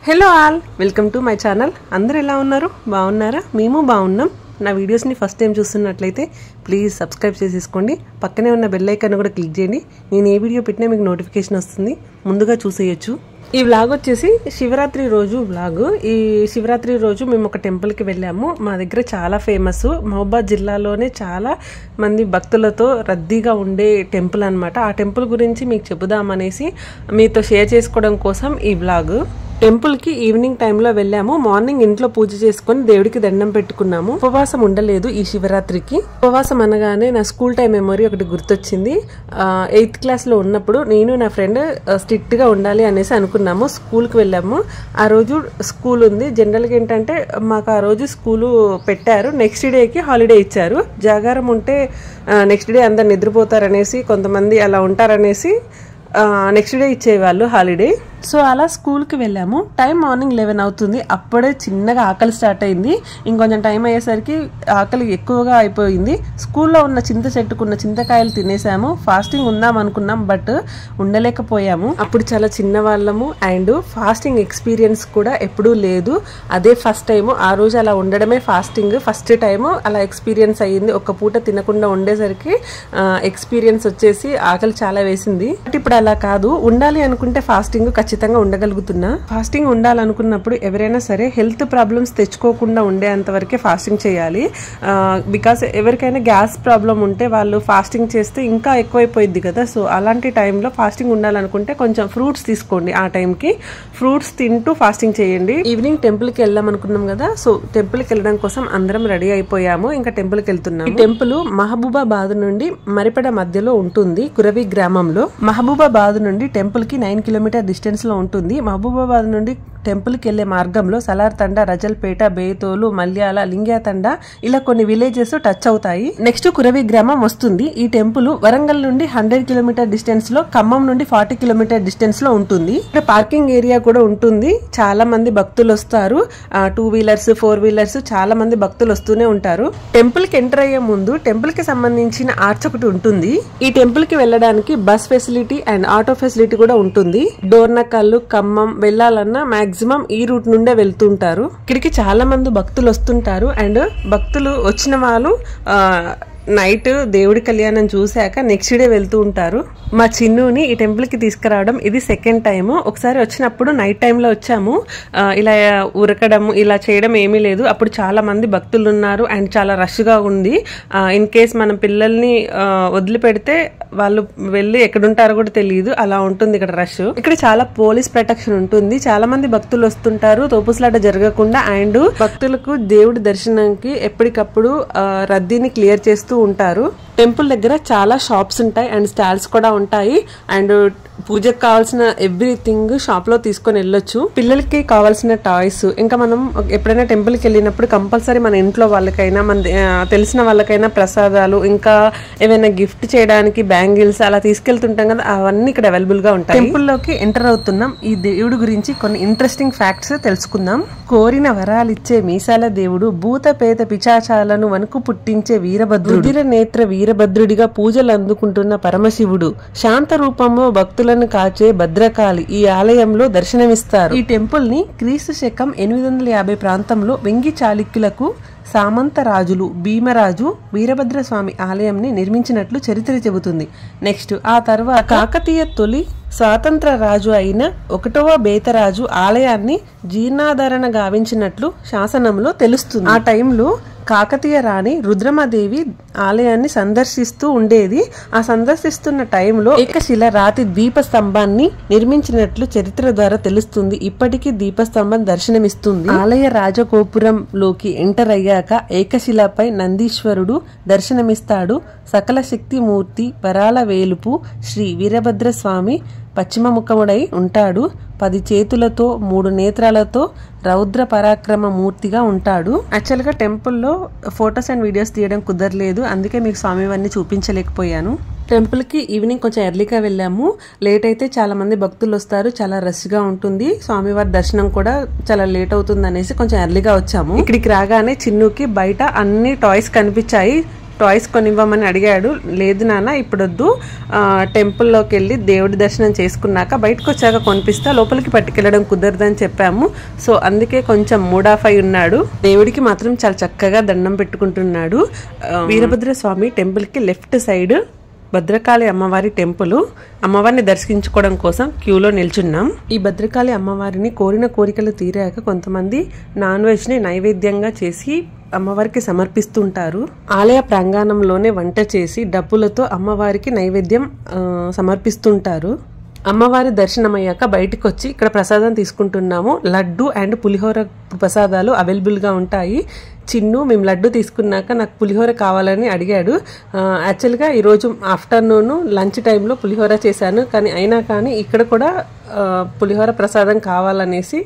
Hello all, welcome to my channel. అందరూ ఎలా ఉన్నారు? బాగున్నారా? మేము బాగున్నాం. నా వీడియోస్ని ఫస్ట్ టైం చూస్తున్నట్లయితే ప్లీజ్ సబ్స్క్రైబ్ చేసేసుకోండి. పక్కనే ఉన్న బెల్ ఐకాన్ కూడా క్లిక్ చేయండి. నేను ఏ వీడియో పెట్టినా మీకు నోటిఫికేషన్ వస్తుంది, ముందుగా చూసేయచ్చు. ఈ వ్లాగ్ వచ్చేసి శివరాత్రి రోజు వ్లాగ్. ఈ శివరాత్రి రోజు మేము ఒక టెంపుల్కి వెళ్ళాము. మా దగ్గర చాలా ఫేమస్, మహబూబాద్ జిల్లాలోనే చాలా మంది భక్తులతో రద్దీగా ఉండే టెంపుల్ అనమాట. ఆ టెంపుల్ గురించి మీకు చెబుదామనేసి మీతో షేర్ చేసుకోవడం కోసం ఈ వ్లాగ్. టెంపుల్కి ఈవినింగ్ టైంలో వెళ్ళాము. మార్నింగ్ ఇంట్లో పూజ చేసుకుని దేవుడికి దండం పెట్టుకున్నాము. ఉపవాసం ఉండలేదు ఈ శివరాత్రికి. ఉపవాసం అనగానే నా స్కూల్ టైం మెమొరీ ఒకటి గుర్తొచ్చింది. 8th క్లాస్లో ఉన్నప్పుడు నేను నా ఫ్రెండ్ స్ట్రిక్ట్గా ఉండాలి అనేసి అనుకున్నాము. స్కూల్కి వెళ్ళాము. ఆ రోజు స్కూల్ ఉంది. జనరల్గా ఏంటంటే మాకు ఆ రోజు స్కూలు పెట్టారు, నెక్స్ట్ డేకి హాలిడే ఇచ్చారు. జాగారం ఉంటే నెక్స్ట్ డే అందరు నిద్రపోతారనేసి, కొంతమంది అలా ఉంటారనేసి నెక్స్ట్ డే ఇచ్చేవాళ్ళు హాలిడే. సో అలా స్కూల్కి వెళ్ళాము. టైం మార్నింగ్ 11 అవుతుంది. అప్పుడే చిన్నగా ఆకలి స్టార్ట్ అయింది. ఇంకొంచెం టైం అయ్యేసరికి ఆకలి ఎక్కువగా అయిపోయింది. స్కూల్లో ఉన్న చింత చెట్టుకున్న చింతకాయలు తినేసాము. ఫాస్టింగ్ ఉందాం అనుకున్నాం, బట్ ఉండలేకపోయాము. అప్పుడు చాలా చిన్న వాళ్ళము అండ్ ఫాస్టింగ్ ఎక్స్పీరియన్స్ కూడా ఎప్పుడూ లేదు. అదే ఫస్ట్ టైము. ఆ రోజు అలా ఉండడమే ఫాస్టింగ్ ఫస్ట్ టైము అలా ఎక్స్పీరియన్స్ అయ్యింది. ఒక పూట తినకుండా ఉండేసరికి ఎక్స్పీరియన్స్ వచ్చేసి ఆకలి చాలా వేసింది. బట్ ఇప్పుడు అలా కాదు. ఉండాలి అనుకుంటే ఫాస్టింగ్ ఖచ్చితంగా ఉండగలుగుతున్నా. ఫాస్టింగ్ ఉండాలనుకున్నప్పుడు ఎవరైనా సరే హెల్త్ ప్రాబ్లమ్స్ తెచ్చుకోకుండా ఉండేంత వరకే ఫాస్టింగ్ చేయాలి. బికాస్ ఎవరికైనా గ్యాస్ ప్రాబ్లం ఉంటే వాళ్ళు ఫాస్టింగ్ చేస్తే ఇంకా ఎక్కువైపోయింది కదా. సో అలాంటి టైంలో ఫాస్టింగ్ ఉండాలనుకుంటే కొంచెం ఫ్రూట్స్ తీసుకోండి. ఆ టైంకి ఫ్రూట్స్ తింటూ ఫాస్టింగ్ చేయండి. ఈవినింగ్ టెంపుల్కి వెళ్దాం అనుకున్నాం కదా. సో టెంపుల్కి వెళ్ళడం కోసం అందరం రెడీ అయిపోయాము. ఇంకా టెంపుల్కి వెళ్తున్నాము. ఈ టెంపుల్ మహబూబాబాద్ నుండి మరిపెడ మధ్యలో ఉంటుంది, కురవి గ్రామంలో. మహబూబాబాద్ నుండి టెంపుల్ కి 9 కిలోమీటర్ డిస్టెన్స్ లో ఉంటుంది. మహబూబాబాద్ నుండి టెంపుల్ కి వెళ్లే మార్గంలో సలార్ తండా, రజల్పేట, బేతోలు, మల్యాల, లింగ్యాతండ ఇలా కొన్ని విలేజెస్ టచ్ అవుతాయి. నెక్స్ట్ కురవి గ్రామం వస్తుంది. ఈ టెంపుల్ వరంగల్ నుండి 100 కిలోమీటర్ డిస్టెన్స్ లో, ఖమ్మం నుండి 40 కిలోమీటర్ డిస్టెన్స్ లో ఉంటుంది. ఇక్కడ పార్కింగ్ ఏరియా కూడా ఉంటుంది. చాలా మంది భక్తులు వస్తారు. 2 వీలర్స్ 4 వీలర్స్ చాలా మంది భక్తులు వస్తూనే ఉంటారు. టెంపుల్ కి ఎంటర్ అయ్యే ముందు టెంపుల్ కి సంబంధించిన ఆర్చ్ ఒకటి ఉంటుంది. ఈ టెంపుల్ కి వెళ్ళడానికి bus facility and auto facility కూడా ఉంటుంది. డోర్నకల్లు, ఖమ్మం వెళ్ళాలన్నా మాక్సిమం ఈ రూట్ నుండే వెళ్తుంటారు. ఇక్కడికి చాలా మంది భక్తులు వస్తుంటారు. అండ్ భక్తులు వచ్చిన వాళ్ళు నైట్ దేవుడి కళ్యాణం చూశాక నెక్స్ట్ డే వెళ్తూ ఉంటారు. మా చిన్నుని ఈ టెంపుల్ కి తీసుకురావడం ఇది సెకండ్ టైము. ఒకసారి వచ్చినప్పుడు నైట్ టైంలో వచ్చాము. ఇలా ఉరకడం ఇలా చేయడం ఏమీ లేదు. అప్పుడు చాలా మంది భక్తులు ఉన్నారు అండ్ చాలా రష్ గా ఉంది. ఇన్ కేస్ మనం పిల్లల్ని వదిలిపెడితే వాళ్ళు వెళ్ళి ఎక్కడుంటారో కూడా తెలియదు, అలా ఉంటుంది ఇక్కడ రష్. ఇక్కడ చాలా పోలీస్ ప్రొటెక్షన్ ఉంటుంది. చాలా మంది భక్తులు వస్తుంటారు తోపుసలాట జరగకుండా. అండ్ భక్తులకు దేవుడి దర్శనానికి ఎప్పటికప్పుడు రద్దీని క్లియర్ చేస్తూ ఉంటారు. టెంపుల్ దగ్గర చాలా షాప్స్ ఉంటాయి అండ్ స్టాల్స్ కూడా ఉంటాయి. అండ్ పూజకు కావాల్సిన ఎవ్రీథింగ్ షాప్ లో తీసుకొని వెళ్ళొచ్చు. పిల్లలకి కావాల్సిన టాయ్స్, ఇంకా మనం ఎప్పుడైనా టెంపుల్ కి వెళ్ళినప్పుడు కంపల్సరీ మన ఇంట్లో వాళ్ళకైనా మన తెలిసిన వాళ్ళకైనా ప్రసాదాలు, ఇంకా ఏమైనా గిఫ్ట్ చేయడానికి బ్యాంగిల్స్ అలా తీసుకెళ్తుంటాం కదా, అవన్నీ ఇక్కడ అవైలబుల్ గా ఉంటాయి. టెంపుల్ లోకి ఎంటర్ అవుతున్నాం. ఈ దేవుడి గురించి కొన్ని ఇంట్రెస్టింగ్ ఫ్యాక్ట్స్ తెలుసుకుందాం. కోరిన వరాలిచ్చే మీసాల దేవుడు, భూత పేద పిచాచాలను వణుకు పుట్టించే వీరభద్రుడు, రుధిర నేత్ర వీరభద్రుడిగా పూజలు అందుకుంటున్న పరమశివుడు, శాంత రూపంలో భక్తులను కాచే భద్రకాళి ఈ ఆలయంలో దర్శనమిస్తారు. ఈ టెంపుల్ ని క్రీస్తు శకం 850 ప్రాంతంలో వెంగి చాళుక్యులకు సామంత రాజులు భీమరాజు వీరభద్రస్వామి ఆలయంని నిర్మించినట్లు చరిత్ర చెబుతుంది. నెక్స్ట్ ఆ తర్వాత కాకతీయ తొలి స్వాతంత్ర రాజు అయిన 1వ బేతరాజు ఆలయాన్ని జీర్ణాధరణ గావించినట్లు శాసనంలో తెలుస్తుంది. ఆ టైంలో కాకతీయ రాణి రుద్రమదేవి ఆలయాన్ని సందర్శిస్తూ ఉండేది. ఆ సందర్శిస్తున్న టైంలో ఏకశిల రాతి దీపస్తంభాన్ని నిర్మించినట్లు చరిత్ర ద్వారా తెలుస్తుంది. ఇప్పటికీ దీపస్తంభం దర్శనమిస్తుంది. ఆలయ రాజగోపురంలోకి ఎంటర్ అయ్యాక ఏకశిలపై నందీశ్వరుడు దర్శనమిస్తాడు. సకల శక్తి మూర్తి వరాల వేలుపు శ్రీ వీరభద్రస్వామి పశ్చిమముఖముడై ఉంటాడు. 10 చేతులతో 3 నేత్రాలతో రౌద్ర పరాక్రమ మూర్తిగా ఉంటాడు. యాక్చువల్ గా టెంపుల్లో ఫొటోస్ అండ్ వీడియోస్ తీయడం కుదరలేదు, అందుకే మీకు స్వామివారిని చూపించలేకపోయాను. టెంపుల్ కి ఈవినింగ్ కొంచెం ఎర్లీగా వెళ్ళాము. లేట్ అయితే చాలా మంది భక్తులు వస్తారు, చాలా రష్ గా ఉంటుంది. స్వామివారి దర్శనం కూడా చాలా లేట్ అవుతుంది అనేసి కొంచెం ఎర్లీగా వచ్చాము. ఇక్కడికి రాగానే చిన్నుకి బయట అన్ని టాయ్స్ కనిపించాయి. టాయ్స్ కొనివ్వమని అడిగాడు. లేదు నాన్న ఇప్పుడు వద్దు, టెంపుల్లోకి వెళ్ళి దేవుడి దర్శనం చేసుకున్నాక బయటకు వచ్చాక కొనిపిస్తా, లోపలికి పట్టుకెళ్ళడం కుదరదని చెప్పాము. సో అందుకే కొంచెం మూడ్ ఆఫ్ అయి ఉన్నాడు. దేవుడికి మాత్రం చాలా చక్కగా దండం పెట్టుకుంటున్నాడు. వీరభద్ర స్వామి టెంపుల్కి లెఫ్ట్ సైడ్ భద్రకాళి అమ్మవారి టెంపుల్. అమ్మవారిని దర్శించుకోవడం కోసం క్యూలో నిల్చున్నాం. ఈ భద్రకాళి అమ్మవారిని కోరిన కోరికలు తీరాక కొంతమంది నాన్ వెజ్ని నైవేద్యంగా చేసి అమ్మవారికి సమర్పిస్తుంటారు. ఆలయ ప్రాంగణంలోనే వంట చేసి డబ్బులతో అమ్మవారికి నైవేద్యం సమర్పిస్తుంటారు. అమ్మవారి దర్శనమయ్యాక బయటకు వచ్చి ఇక్కడ ప్రసాదం తీసుకుంటున్నాము. లడ్డు అండ్ పులిహోర ప్రసాదాలు అవైలబుల్గా ఉంటాయి. చిన్ను మేము లడ్డు తీసుకున్నాక నాకు పులిహోర కావాలని అడిగాడు. యాక్చువల్గా ఈరోజు ఆఫ్టర్నూన్ లంచ్ టైంలో పులిహోర చేశాను, కానీ ఇక్కడ కూడా పులిహోర ప్రసాదం కావాలనేసి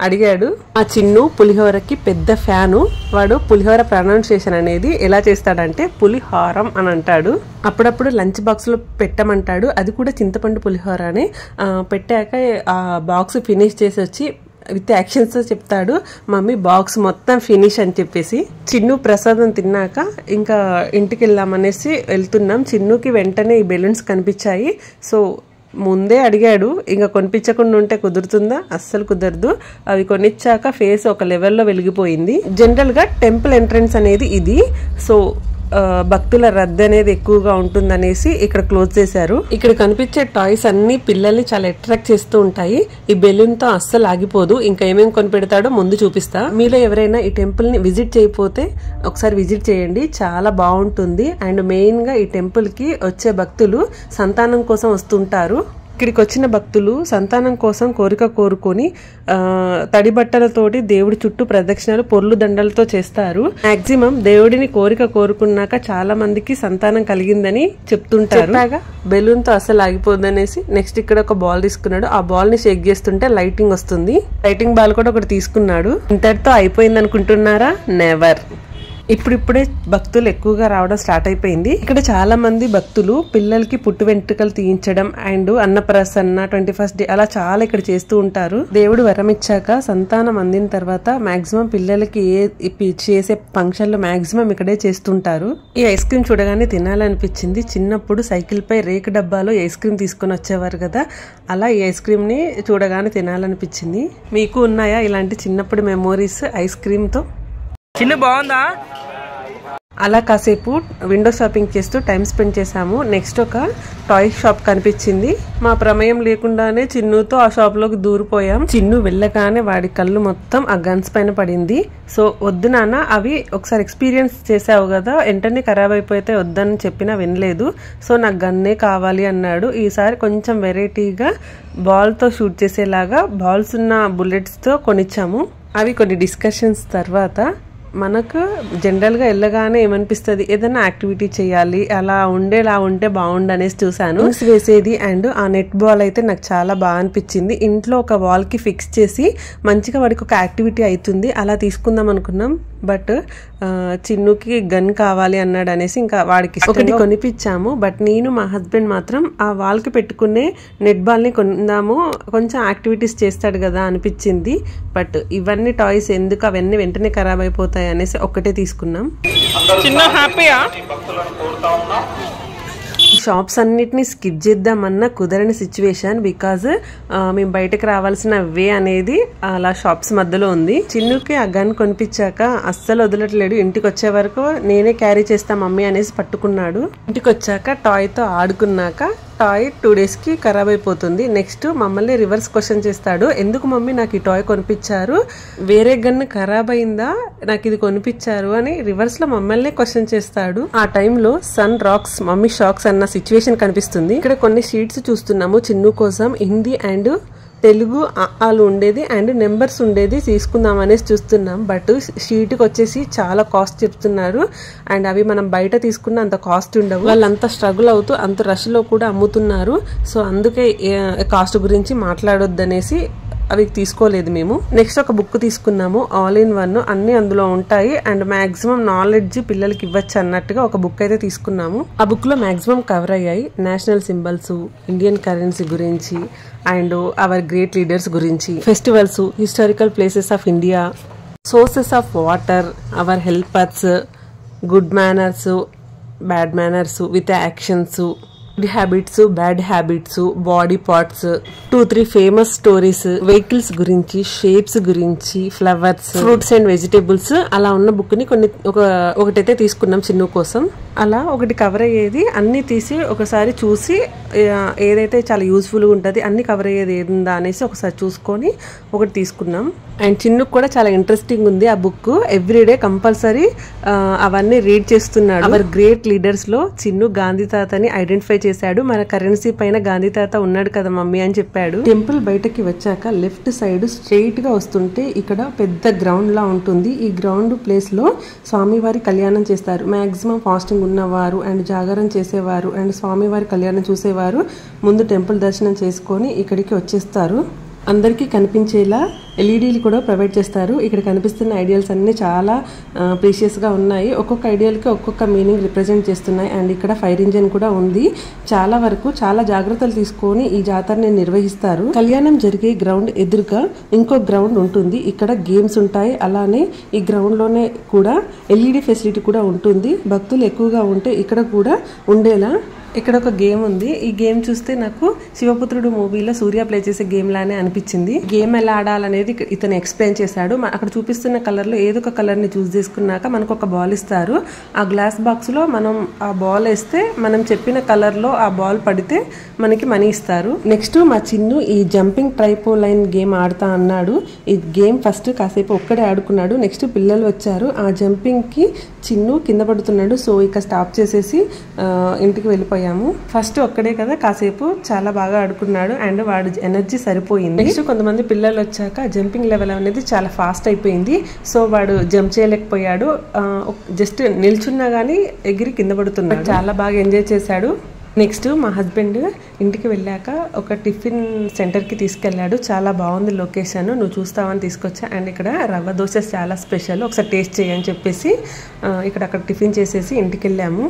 అడిగాడు. ఆ చిన్ను పులిహోరకి పెద్ద ఫ్యాను. వాడు పులిహోర ప్రొనౌన్సియేషన్ అనేది ఎలా చేస్తాడంటే పులిహారం అని అంటాడు. అప్పుడప్పుడు లంచ్ బాక్స్లో పెట్టమంటాడు, అది కూడా చింతపండు పులిహోరని. పెట్టాక ఆ బాక్స్ ఫినిష్ చేసి వచ్చి విత్ యాక్షన్స్ తో చెప్తాడు, మమ్మీ బాక్స్ మొత్తం ఫినిష్ అని చెప్పేసి. చిన్ను ప్రసాదం తిన్నాక ఇంకా ఇంటికి వెళ్దామనేసి వెళ్తున్నాం. చిన్నుకి వెంటనే ఈ బెలూన్స్ కనిపించాయి. సో ముందే అడిగాడు, ఇంకా కొనిపించకుండా ఉంటే కుదురుతుందా? అస్సలు కుదరదు. అవి కొనిచ్చాక ఫేస్ ఒక లెవెల్లో వెలిగిపోయింది. జనరల్ గా టెంపుల్ ఎంట్రన్స్ అనేది ఇది. సో భక్తుల రద్దీ అనేది ఎక్కువగా ఉంటుందనేసి ఇక్కడ క్లోజ్ చేశారు. ఇక్కడ కనిపించే టాయ్స్ అన్ని పిల్లల్ని చాలా అట్రాక్ట్ చేస్తూ ఉంటాయి. ఈ బెలూన్ తో అస్సలు ఆగిపోదు. ఇంకా ఏమేమి కొనిపెడతాడో ముందు చూపిస్తా. మీలో ఎవరైనా ఈ టెంపుల్ ని విజిట్ చేయకపోతే ఒకసారి విజిట్ చేయండి, చాలా బాగుంటుంది. అండ్ మెయిన్ గా ఈ టెంపుల్ కి వచ్చే భక్తులు సంతానం కోసం వస్తుంటారు. ఇక్కడికి వచ్చిన భక్తులు సంతానం కోసం కోరిక కోరుకొని తడి బట్టలతోటి దేవుడి చుట్టూ ప్రదక్షిణలు పొర్లు దండలతో చేస్తారు. మాక్సిమం దేవుడిని కోరిక కోరుకున్నాక చాలా మందికి సంతానం కలిగిందని చెప్తుంటారు. బెలూన్ తో అసలు ఆగిపోద్దనేసి నెక్స్ట్ ఇక్కడ ఒక బాల్ తీసుకున్నాడు. ఆ బాల్ ని షేక్ చేస్తుంటే లైటింగ్ వస్తుంది. లైటింగ్ బాల్ కూడా ఒకటి తీసుకున్నాడు. ఇంతటితో అయిపోయింది అనుకుంటున్నారా? నెవర్. ఇప్పుడిప్పుడే భక్తులు ఎక్కువగా రావడం స్టార్ట్ అయిపోయింది. ఇక్కడ చాలా మంది భక్తులు పిల్లలకి పుట్టు వెంట్రుకలు తీయించడం అండ్ అన్నప్రసన్న 21st డే అలా చాలా ఇక్కడ చేస్తూ ఉంటారు. దేవుడు వరం ఇచ్చాక సంతానం అందిన తర్వాత మాక్సిమం పిల్లలకి చేసే ఫంక్షన్లు మాక్సిమం ఇక్కడే చేస్తుంటారు. ఈ ఐస్ క్రీమ్ చూడగానే తినాలనిపించింది. చిన్నప్పుడు సైకిల్ పై రేకు డబ్బాలో ఐస్ క్రీమ్ తీసుకొని వచ్చేవారు కదా, అలా ఈ ఐస్ క్రీమ్ ని చూడగానే తినాలనిపించింది. మీకు ఉన్నాయా ఇలాంటి చిన్నప్పుడు మెమోరీస్ ఐస్ క్రీమ్ తో? చిన్న బాగుందా? అలా కాసేపు విండో షాపింగ్ చేస్తూ టైం స్పెండ్ చేశాము. నెక్స్ట్ ఒక టాయ్ షాప్ కనిపించింది. మా ప్రమేయం లేకుండానే చిన్నుతో ఆ షాప్ లోకి దూరిపోయాం. చిన్ను వెళ్ళగానే వాడి కళ్ళు మొత్తం ఆ గన్స్ పైన పడింది. సో వద్దు నాన్న, అవి ఒకసారి ఎక్స్పీరియన్స్ చేసావు కదా, వెంటనే ఖరాబ్ అయిపోతే వద్దని చెప్పినా వినలేదు. సో నాకు గన్నే కావాలి అన్నాడు. ఈసారి కొంచెం వెరైటీగా బాల్ తో షూట్ చేసేలాగా బాల్స్ ఉన్న బుల్లెట్స్ తో కొనిచ్చాము. అవి కొన్ని డిస్కషన్స్ తర్వాత మనకు జనరల్గా వెళ్ళగానే ఏమనిపిస్తుంది, ఏదైనా యాక్టివిటీ చేయాలి, అలా ఉంటే బాగుండు అనేసి చూసాను. వేసేది అండ్ ఆ నెట్ బాల్ అయితే నాకు చాలా బాగా అనిపించింది. ఇంట్లో ఒక వాల్ కి ఫిక్స్ చేసి మంచిగా వాడికి ఒక యాక్టివిటీ అవుతుంది. అలా తీసుకుందాం అనుకున్నాం. బట్ చిన్నుకి గన్ కావాలి అన్నాడు అనేసి ఇంకా వాడికి ఒకటి కొనిపించాము. బట్ నేను మా హస్బెండ్ మాత్రం ఆ వాల్ కి పెట్టుకునే నెట్ బాల్ ని కొందాము, కొంచెం యాక్టివిటీస్ చేస్తాడు కదా అనిపించింది. బట్ ఇవన్నీ టాయ్స్ ఎందుకు, అవన్నీ వెంటనే ఖరాబ్ అయిపోతాయి అనేసి ఒక్కటే తీసుకున్నాం. చిన్న హ్యాపీయా? షాప్స్ అన్నిటిని స్కిప్ చేద్దామన్నా కుదరని సిచ్యువేషన్. బికాజ్ మేము బయటకు రావాల్సిన వే అనేది అలా షాప్స్ మధ్యలో ఉంది. చిన్నుకి ఆ గన్ కొనిపించాక అస్సలు వదలట్లేడు. ఇంటికి వచ్చే వరకు నేనే క్యారీ చేస్తా మమ్మీ అనేసి పట్టుకున్నాడు. ఇంటికి వచ్చాక టాయ్ తో ఆడుకున్నాక టాయ్ 2 days కి ఖరాబ్ అయిపోతుంది. నెక్స్ట్ మమ్మల్ని రివర్స్ క్వశ్చన్ చేస్తాడు, ఎందుకు మమ్మీ నాకు ఈ టాయ్ కొనిపించారు, వేరే గన్ ఖరాబ్ అయిందా, నాకు ఇది కొనిపించారు అని రివర్స్ లో మమ్మల్ని క్వశ్చన్ చేస్తాడు. ఆ టైంలో సన్ రాక్స్ మమ్మీ షాక్స్ అన్న సిచ్యువేషన్ కనిపిస్తుంది. ఇక్కడ కొన్ని షీట్స్ చూస్తున్నాము చిన్ను కోసం. హిందీ అండ్ తెలుగు ఆలు ఉండేది అండ్ నెంబర్స్ ఉండేది తీసుకుందాం అనేసి చూస్తున్నాం. బట్ షీట్కి వచ్చేసి చాలా కాస్ట్ చెప్తున్నారు అండ్ అవి మనం బయట తీసుకున్న అంత కాస్ట్ ఉండవు. వాళ్ళంతా స్ట్రగుల్ అవుతూ అంత రష్ లో కూడా అమ్ముతున్నారు. సో అందుకే కాస్ట్ గురించి మాట్లాడొద్దనేసి అవి తీసుకోలేదు మేము. నెక్స్ట్ ఒక బుక్ తీసుకున్నాము, ఆల్ ఇన్ వన్, అన్ని అందులో ఉంటాయి అండ్ మాక్సిమం నాలెడ్జ్ పిల్లలకి ఇవ్వచ్చు అన్నట్టుగా ఒక బుక్ అయితే తీసుకున్నాము. ఆ బుక్ లో మాక్సిమం కవర్ అయ్యాయి నేషనల్ సింబల్స్, ఇండియన్ కరెన్సీ గురించి అండ్ అవర్ గ్రేట్ లీడర్స్ గురించి, festivals, historical places of India, sources of water, our helpers, good manners, bad manners with actions, good habits, bad habits, body parts, 2-3 famous stories, vehicles గురించి, shapes గురించి, flowers, fruits and vegetables అలా ఉన్న book ని ఒకటైతే తీసుకున్నాం చిన్ను కోసం. అలా ఒకటి కవర్ అయ్యేది అన్ని తీసి ఒకసారి చూసి ఏదైతే చాలా యూస్ఫుల్ గా ఉంటుంది అన్ని కవర్ అయ్యేది ఏందా అనేసి ఒకసారి చూసుకొని ఒకటి తీసుకున్నాం. అండ్ చిన్నుకు కూడా చాలా ఇంట్రెస్టింగ్ ఉంది ఆ బుక్. ఎవ్రీడే కంపల్సరీ అవన్నీ రీడ్ చేస్తున్నాడు. అవర్ గ్రేట్ లీడర్స్ లో చిన్ను గాంధీ తాతని ఐడెంటిఫై చేశాడు. మన కరెన్సీ పైన గాంధీ తాత ఉన్నాడు కదా మమ్మీ అని చెప్పాడు. టెంపుల్ బయటకి వచ్చాక లెఫ్ట్ సైడ్ స్ట్రైట్ గా వస్తుంటే ఇక్కడ పెద్ద గ్రౌండ్ లా ఉంటుంది. ఈ గ్రౌండ్ ప్లేస్ లో స్వామివారి కళ్యాణం చేస్తారు. మాక్సిమం ఫాస్టింగ్ ఉన్నవారు అండ్ జాగరణ చేసేవారు అండ్ స్వామివారి కళ్యాణం చూసేవారు ముందు టెంపుల్ దర్శనం చేసుకొని ఇక్కడికి వచ్చేస్తారు. అందరికీ కనిపించేలా ఎల్ఈడీలు కూడా ప్రొవైడ్ చేస్తారు. ఇక్కడ కనిపిస్తున్న ఐడియల్స్ అన్ని చాలా ప్రీషియస్గా ఉన్నాయి. ఒక్కొక్క ఐడియల్కి ఒక్కొక్క మీనింగ్ రిప్రజెంట్ చేస్తున్నాయి. అండ్ ఇక్కడ ఫైర్ ఇంజిన్ కూడా ఉంది. చాలా వరకు చాలా జాగ్రత్తలు తీసుకొని ఈ జాతరని నిర్వహిస్తారు. కళ్యాణం జరిగే గ్రౌండ్ ఎదురుగా ఇంకో గ్రౌండ్ ఉంటుంది. ఇక్కడ గేమ్స్ ఉంటాయి. అలానే ఈ గ్రౌండ్ లోనే కూడా ఎల్ఈడి ఫెసిలిటీ కూడా ఉంటుంది. భక్తులు ఎక్కువగా ఉంటే ఇక్కడ కూడా ఉండేలా ఇక్కడ ఒక గేమ్ ఉంది. ఈ గేమ్ చూస్తే నాకు శివపుత్రుడు మూవీలో సూర్య ప్లే చేసే గేమ్ లానే అనిపించింది. గేమ్ ఎలా ఆడాలనేది ఇతను ఎక్స్ప్లెయిన్ చేశాడు. అక్కడ చూపిస్తున్న కలర్ లో ఏదో ఒక కలర్ ని చూస్ చేసుకున్నాక మనకు ఒక బాల్ ఇస్తారు. ఆ గ్లాస్ బాక్స్ లో మనం ఆ బాల్ వేస్తే మనం చెప్పిన కలర్ లో ఆ బాల్ పడితే మనకి మనీ ఇస్తారు. నెక్స్ట్ మా చిన్ను ఈ జంపింగ్ ట్రైపోలైన్ గేమ్ ఆడుతా అన్నాడు. ఈ గేమ్ ఫస్ట్ కాసేపు ఒక్కడే ఆడుకున్నాడు. నెక్స్ట్ పిల్లలు వచ్చారు. ఆ జంపింగ్ కి చిన్ను కింద పడుతున్నాడు. సో ఇక స్టాప్ చేసేసి ఇంటికి వెళ్ళిపోయాము. ఫస్ట్ ఒక్కడే కదా కాసేపు చాలా బాగా ఆడుకున్నాడు అండ్ వాడు ఎనర్జీ సరిపోయింది. నెక్స్ట్ కొంతమంది పిల్లలు వచ్చాక జంపింగ్ లెవెల్ అనేది చాలా ఫాస్ట్ అయిపోయింది. సో వాడు జంప్ చేయలేకపోయాడు. జస్ట్ నిల్చున్నా గానీ ఎగిరి కింద పడుతున్నాడు. చాలా బాగా ఎంజాయ్ చేశాడు. నెక్స్ట్ మా హస్బెండ్ ఇంటికి వెళ్ళాక ఒక టిఫిన్ సెంటర్కి తీసుకెళ్ళాడు. చాలా బాగుంది లొకేషన్, నువ్వు చూస్తావని తీసుకొచ్చా. అండ్ ఇక్కడ రవ్వ దోశ చాలా స్పెషల్, ఒకసారి టేస్ట్ చేయని చెప్పేసి అక్కడ టిఫిన్ చేసేసి ఇంటికి వెళ్ళాము.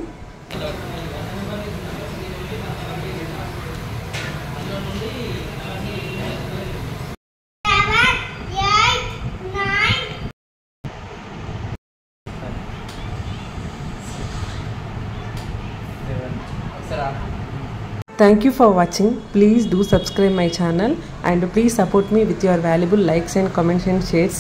Thank you for watching. Please do subscribe my channel and please support me with your valuable likes and comments and shares.